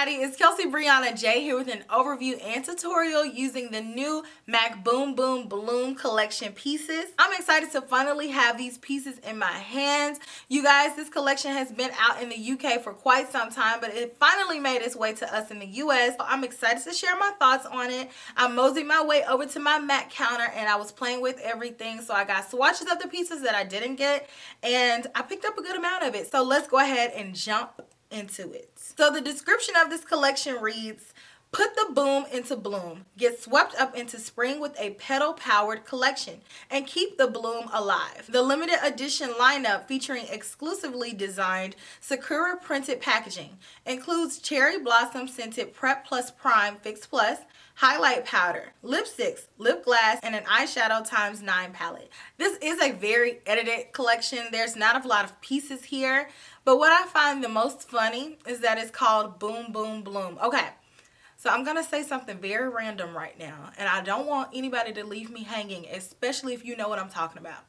everybody, it's Kelsee Briana J here with an overview and tutorial using the new MAC Boom Boom Bloom collection pieces. I'm excited to finally have these pieces in my hands. You guys, this collection has been out in the UK for quite some time, but it finally made its way to us in the US. I'm excited to share my thoughts on it. I moseyed my way over to my MAC counter and I was playing with everything. So I got swatches of the pieces that I didn't get and I picked up a good amount of it. So let's go ahead and jump into it. So the description of this collection reads, put the boom into bloom, get swept up into spring with a petal powered collection, and keep the bloom alive. The limited edition lineup featuring exclusively designed Sakura printed packaging includes cherry blossom scented Prep Plus Prime Fix Plus, highlight powder, lipsticks, lip gloss, and an eyeshadow ×9 palette. This is a very edited collection. There's not a lot of pieces here, but what I find the most funny is that it's called Boom Boom Bloom. Okay, so I'm gonna say something very random right now, and I don't want anybody to leave me hanging, especially if you know what I'm talking about.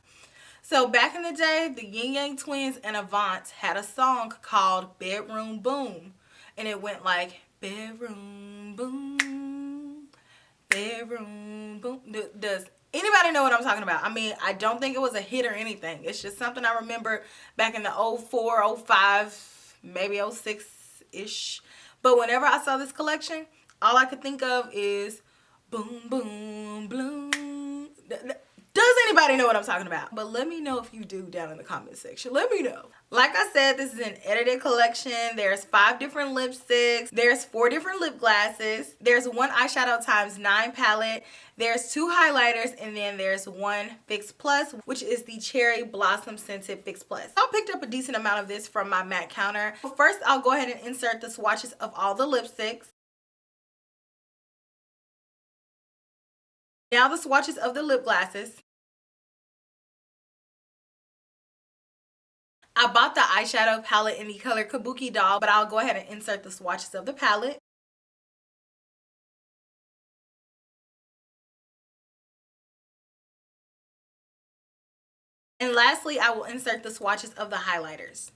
So back in the day, the Yin Yang Twins and Avant had a song called Bedroom Boom, and it went like, bedroom boom, bedroom boom. Does anybody know what I'm talking about? I mean, I don't think it was a hit or anything. It's just something I remember back in the 04, 05, maybe 06-ish. But whenever I saw this collection, all I could think of is boom, boom, bloom. Does anybody know what I'm talking about? But let me know if you do down in the comment section. Let me know. Like I said, this is an edited collection. There's 5 different lipsticks. There's 4 different lip glosses. There's 1 eyeshadow ×9 palette. There's 2 highlighters, and then there's 1 Fix Plus, which is the Cherry Blossom Scented Fix Plus. I picked up a decent amount of this from my MAC counter. But first, I'll go ahead and insert the swatches of all the lipsticks. Now the swatches of the lip glosses. I bought the eyeshadow palette in the color Kabuki Doll, but I'll go ahead and insert the swatches of the palette. And lastly, I will insert the swatches of the highlighters.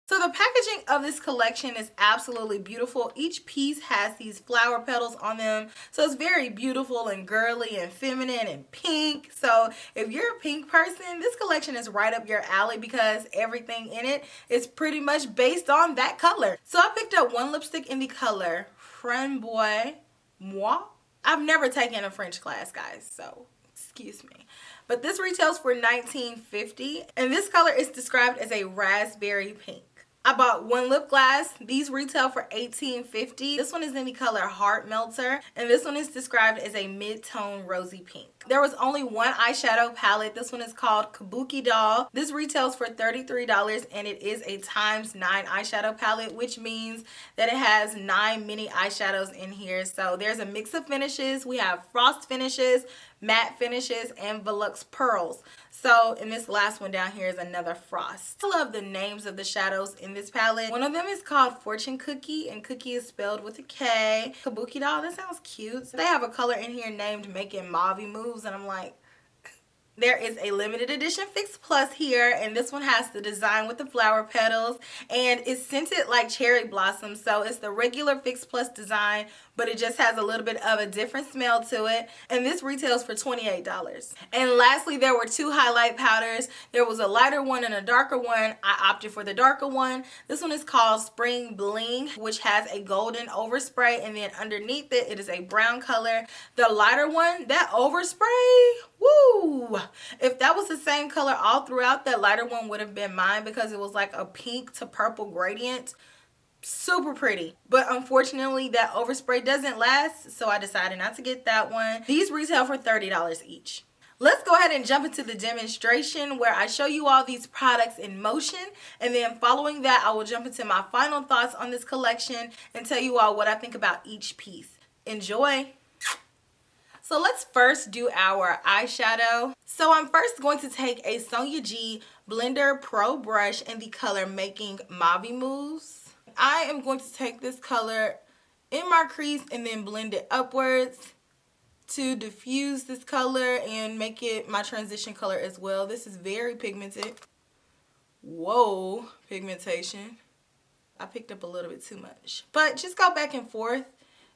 So the packaging of this collection is absolutely beautiful. Each piece has these flower petals on them. So it's very beautiful and girly and feminine and pink. So if you're a pink person, this collection is right up your alley because everything in it is pretty much based on that color. So I picked up 1 lipstick in the color Framboise Moi. I've never taken a French class, guys, so excuse me. But this retails for $19.50 and this color is described as a raspberry pink. I bought 1 lip gloss. These retail for $18.50. This one is in the color Heart Melter, and this one is described as a mid-tone rosy pink. There was only 1 eyeshadow palette. This one is called Kabuki Doll. This retails for $33, and it is a ×9 eyeshadow palette, which means that it has 9 mini eyeshadows in here. So there's a mix of finishes. We have frost finishes, matte finishes, and Velux pearls. So, and this last one down here is another frost. I love the names of the shadows in this palette. One of them is called Fortune Cookie, and cookie is spelled with a K. Kabuki Doll, that sounds cute. So they have a color in here named Making Mauvey Moves, and I'm like, there is a limited edition Fix Plus here, and this one has the design with the flower petals, and it's scented like cherry blossom. So it's the regular Fix Plus design, but it just has a little bit of a different smell to it, and this retails for $28. And lastly, there were 2 highlight powders. There was a lighter one and a darker one. I opted for the darker one. This one is called Spring Bling, which has a golden overspray, and then underneath it, it is a brown color. The lighter one, that overspray, woo! If that was the same color all throughout, that lighter one would have been mine because it was like a pink to purple gradient. Super pretty, but unfortunately that overspray doesn't last, so I decided not to get that one. These retail for $30 each. Let's go ahead and jump into the demonstration where I show you all these products in motion, and then following that I will jump into my final thoughts on this collection and tell you all what I think about each piece. Enjoy! So let's first do our eyeshadow. So I'm first going to take a Sonia G Blender Pro brush in the color Making Mauvey Moves. I am going to take this color in my crease and then blend it upwards to diffuse this color and make it my transition color as well. This is very pigmented. Whoa, pigmentation. I picked up a little bit too much. But just go back and forth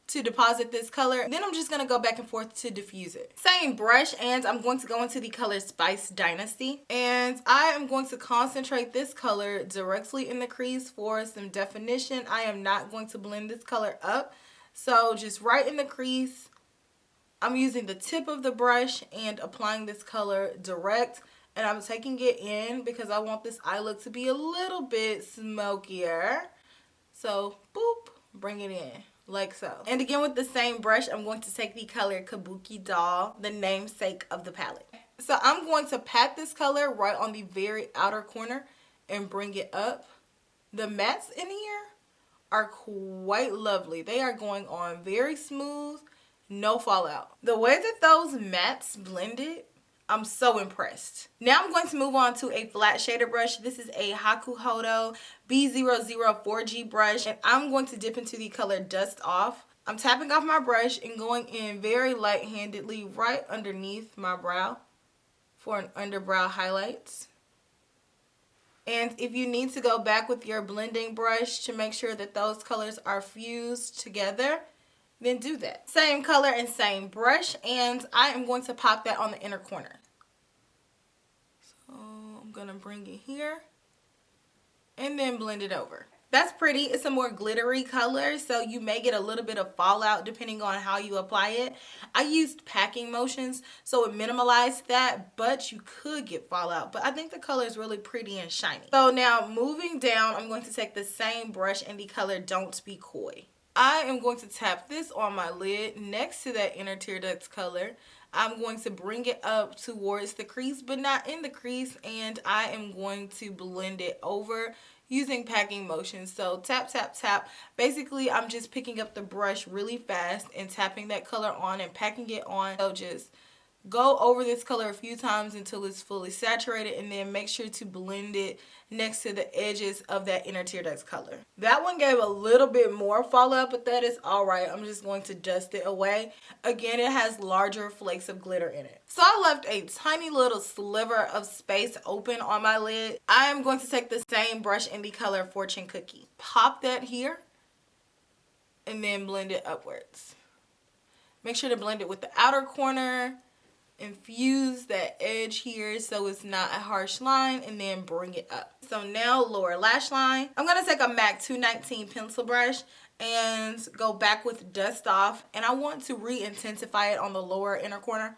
to deposit this color. Then I'm just going to go back and forth to diffuse it. Same brush, and I'm going to go into the color Spice Dynasty. And I am going to concentrate this color directly in the crease for some definition. I am not going to blend this color up. So just right in the crease, I'm using the tip of the brush and applying this color direct. And I'm taking it in because I want this eye look to be a little bit smokier. So, boop, bring it in. Like so. And again with the same brush, I'm going to take the color Kabuki Doll, the namesake of the palette. So I'm going to pat this color right on the very outer corner and bring it up. The mattes in here are quite lovely. They are going on very smooth, no fallout. The way that those mattes blended, I'm so impressed. Now I'm going to move on to a flat shader brush. This is a Hakuhodo B004G brush, and I'm going to dip into the color Dust Off. I'm tapping off my brush and going in very light-handedly right underneath my brow for an underbrow highlight. And if you need to go back with your blending brush to make sure that those colors are fused together, then do that. Same color and same brush, and I am going to pop that on the inner corner. So I'm gonna bring it here and then blend it over. That's pretty. It's a more glittery color, so you may get a little bit of fallout depending on how you apply it. I used packing motions, so it minimalized that, but you could get fallout. But I think the color is really pretty and shiny. So now moving down, I'm going to take the same brush in the color Don't Be Coy. I am going to tap this on my lid next to that inner tear duct color. I'm going to bring it up towards the crease, but not in the crease, and I am going to blend it over using packing motions. So tap, tap, tap. Basically, I'm just picking up the brush really fast and tapping that color on and packing it on. So just go over this color a few times until it's fully saturated, and then make sure to blend it next to the edges of that inner tear duct color. That one gave a little bit more fallout, but that is alright. I'm just going to dust it away. Again, it has larger flakes of glitter in it. So I left a tiny little sliver of space open on my lid. I am going to take the same brush in the color Fortune Cookie. Pop that here and then blend it upwards. Make sure to blend it with the outer corner. Infuse that edge here so it's not a harsh line, and then bring it up. So now lower lash line. I'm going to take a MAC 219 pencil brush and go back with Dust Off, and I want to re-intensify it on the lower inner corner.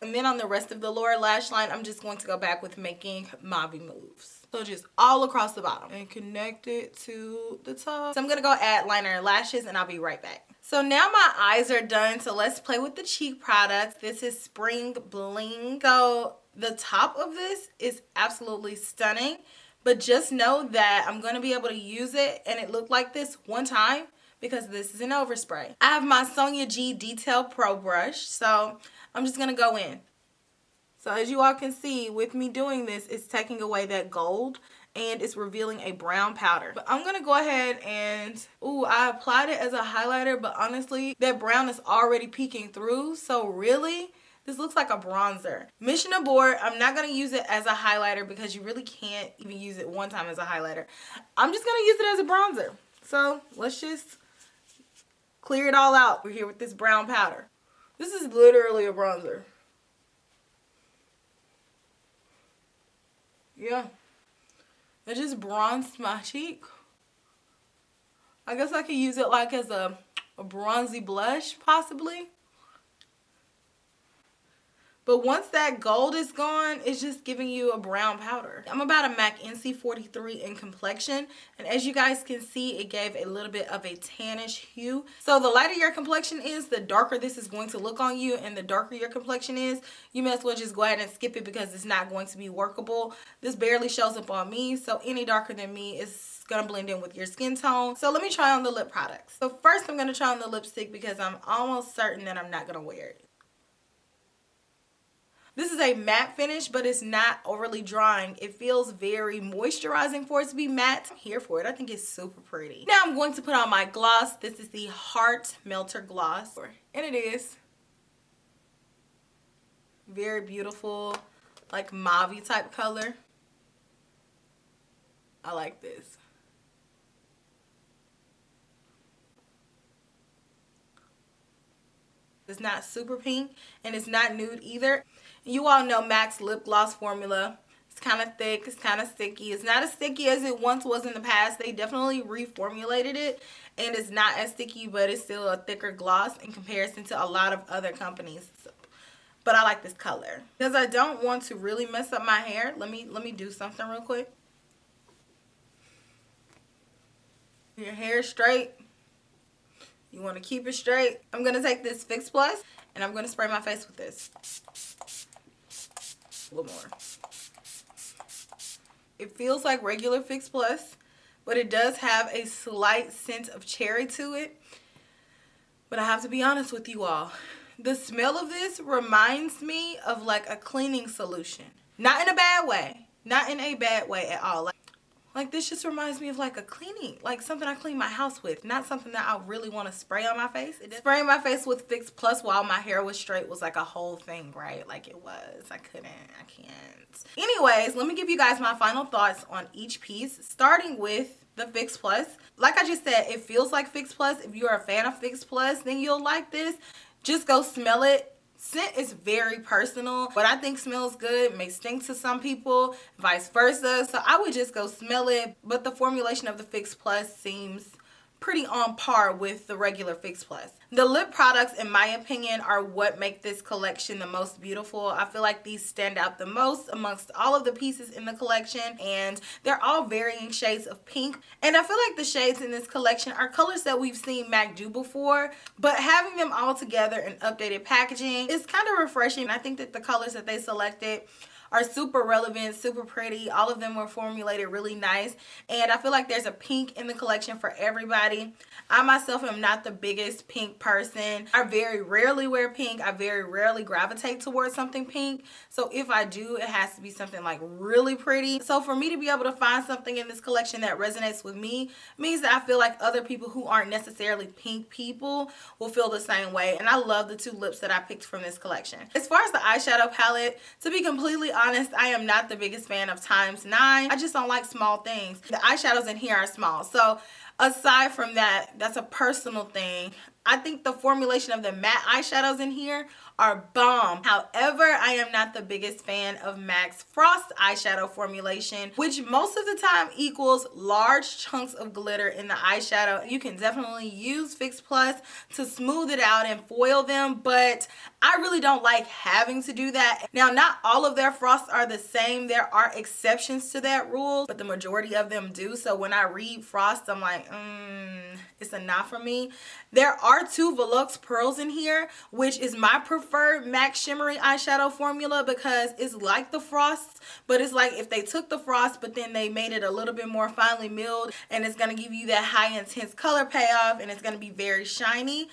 And then on the rest of the lower lash line, I'm just going to go back with making Mauvey moves. So just all across the bottom and connect it to the top. So I'm going to go add liner and lashes, and I'll be right back. So now my eyes are done, so let's play with the cheek products. This is Spring Bling. So the top of this is absolutely stunning, but just know that I'm going to be able to use it and it looked like this one time because this is an overspray. I have my Sonia G Detail Pro brush, so I'm just going to go in. So as you all can see, with me doing this, it's taking away that gold and it's revealing a brown powder. But I'm going to go ahead and, I applied it as a highlighter, but honestly, that brown is already peeking through. So really, this looks like a bronzer. Mission abort. I'm not going to use it as a highlighter because you really can't even use it one time as a highlighter. I'm just going to use it as a bronzer. So let's just clear it all out. We're here with this brown powder. This is literally a bronzer. Yeah. I just bronzed my cheek. I guess I could use it like as a bronzy blush, possibly. But once that gold is gone, it's just giving you a brown powder. I'm about a MAC NC43 in complexion. And as you guys can see, it gave a little bit of a tannish hue. So the lighter your complexion is, the darker this is going to look on you. And the darker your complexion is, you may as well just go ahead and skip it because it's not going to be workable. This barely shows up on me. So any darker than me is going to blend in with your skin tone. So let me try on the lip products. So first I'm going to try on the lipstick because I'm almost certain that I'm not going to wear it. This is a matte finish, but it's not overly drying. It feels very moisturizing for it to be matte. I'm here for it. I think it's super pretty. Now I'm going to put on my gloss. This is the Heart Melter Gloss. And it is very beautiful, like mauve type color. I like this. It's not super pink and it's not nude either. You all know MAC's lip gloss formula. It's kind of thick, it's kind of sticky. It's not as sticky as it once was in the past. They definitely reformulated it and it's not as sticky, but it's still a thicker gloss in comparison to a lot of other companies. But I like this color. Because I don't want to really mess up my hair. Let me do something real quick. Your hair is straight. You want to keep it straight. I'm going to take this Fix Plus and I'm going to spray my face with this. A little more. It feels like regular Fix Plus, but it does have a slight scent of cherry to it. But I have to be honest with you all. The smell of this reminds me of like a cleaning solution. Not in a bad way. Not in a bad way at all. Like this just reminds me of like a cleaning, like something I clean my house with, not something that I really want to spray on my face. Spraying my face with Fix Plus while my hair was straight was like a whole thing, right? Like it was. I can't. Anyways, let me give you guys my final thoughts on each piece, starting with the Fix Plus. Like I just said, it feels like Fix Plus. If you're a fan of Fix Plus, then you'll like this. Just go smell it. Scent is very personal. What I think smells good may stink to some people, vice versa. So I would just go smell it. But the formulation of the Fix Plus seems pretty on par with the regular Fix Plus. The lip products, in my opinion, are what make this collection the most beautiful. I feel like these stand out the most amongst all of the pieces in the collection, and they're all varying shades of pink. And I feel like the shades in this collection are colors that we've seen MAC do before, but having them all together in updated packaging is kind of refreshing. I think that the colors that they selected are super relevant, super pretty. All of them were formulated really nice. And I feel like there's a pink in the collection for everybody. I myself am not the biggest pink person. I very rarely wear pink. I very rarely gravitate towards something pink. So if I do, it has to be something like really pretty. So for me to be able to find something in this collection that resonates with me means that I feel like other people who aren't necessarily pink people will feel the same way. And I love the two lips that I picked from this collection. As far as the eyeshadow palette, to be completely honest, I am not the biggest fan of ×9. I just don't like small things. The eyeshadows in here are small. So aside from that, that's a personal thing. I think the formulation of the matte eyeshadows in here are bomb. However, I am not the biggest fan of MAC's Frost eyeshadow formulation, which most of the time equals large chunks of glitter in the eyeshadow. You can definitely use Fix Plus to smooth it out and foil them, but I really don't like having to do that. Now, not all of their Frosts are the same. There are exceptions to that rule, but the majority of them do. So when I read Frost, I'm like, it's a not for me. There are two Volux pearls in here, which is my preferred MAC shimmery eyeshadow formula because it's like the Frosts, but it's like if they took the Frost but then they made it a little bit more finely milled, and it's going to give you that high intense color payoff, and it's going to be very shiny.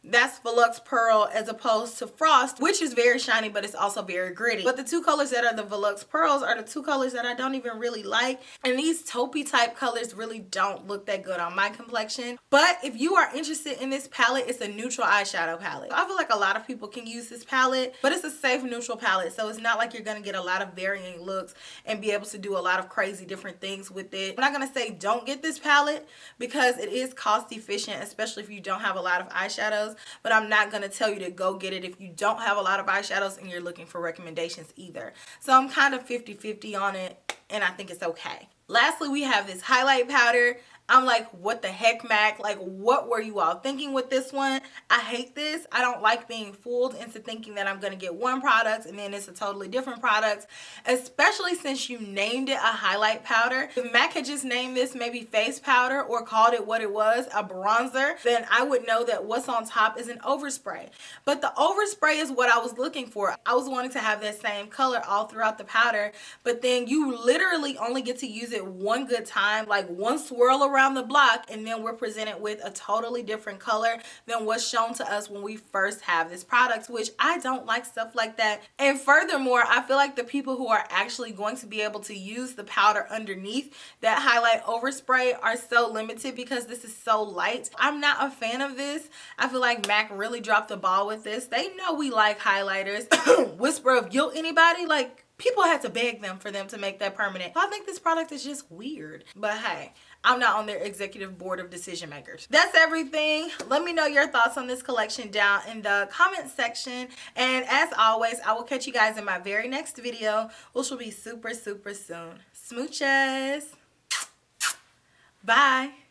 That's Volux Pearl as opposed to Frost, which is very shiny, but it's also very gritty. But the two colors that are the Volux Pearls are the two colors that I don't even really like. And these taupey type colors really don't look that good on my complexion. But if you are interested in this palette, it's a neutral eyeshadow palette. I feel like a lot of people can use this palette, but it's a safe neutral palette. So it's not like you're going to get a lot of varying looks and be able to do a lot of crazy different things with it. I'm not going to say don't get this palette because it is cost efficient, especially if you don't have a lot of eyeshadows. But I'm not going to tell you to go get it if you don't have a lot of eyeshadows and you're looking for recommendations either. So I'm kind of 50-50 on it, and I think it's okay. Lastly, we have this highlight powder. I'm like, what the heck, MAC? Like, what were you all thinking with this one? I hate this. I don't like being fooled into thinking that I'm going to get one product and then it's a totally different product, especially since you named it a highlight powder. If MAC had just named this maybe face powder or called it what it was, a bronzer, then I would know that what's on top is an overspray. But the overspray is what I was looking for. I was wanting to have that same color all throughout the powder, but then you literally only get to use it one good time, like one swirl around the block, and then we're presented with a totally different color than what's shown to us when we first have this product, which I don't like stuff like that. And furthermore, I feel like the people who are actually going to be able to use the powder underneath that highlight overspray are so limited because this is so light. I'm not a fan of this. I feel like MAC really dropped the ball with this. They know we like highlighters. Whisper of guilt, anybody? Like, People had to beg them for them to make that permanent. So I think this product is just weird. But hey, I'm not on their executive board of decision makers. That's everything. Let me know your thoughts on this collection down in the comment section. And as always, I will catch you guys in my very next video, which will be super, super soon. Smooches. Bye.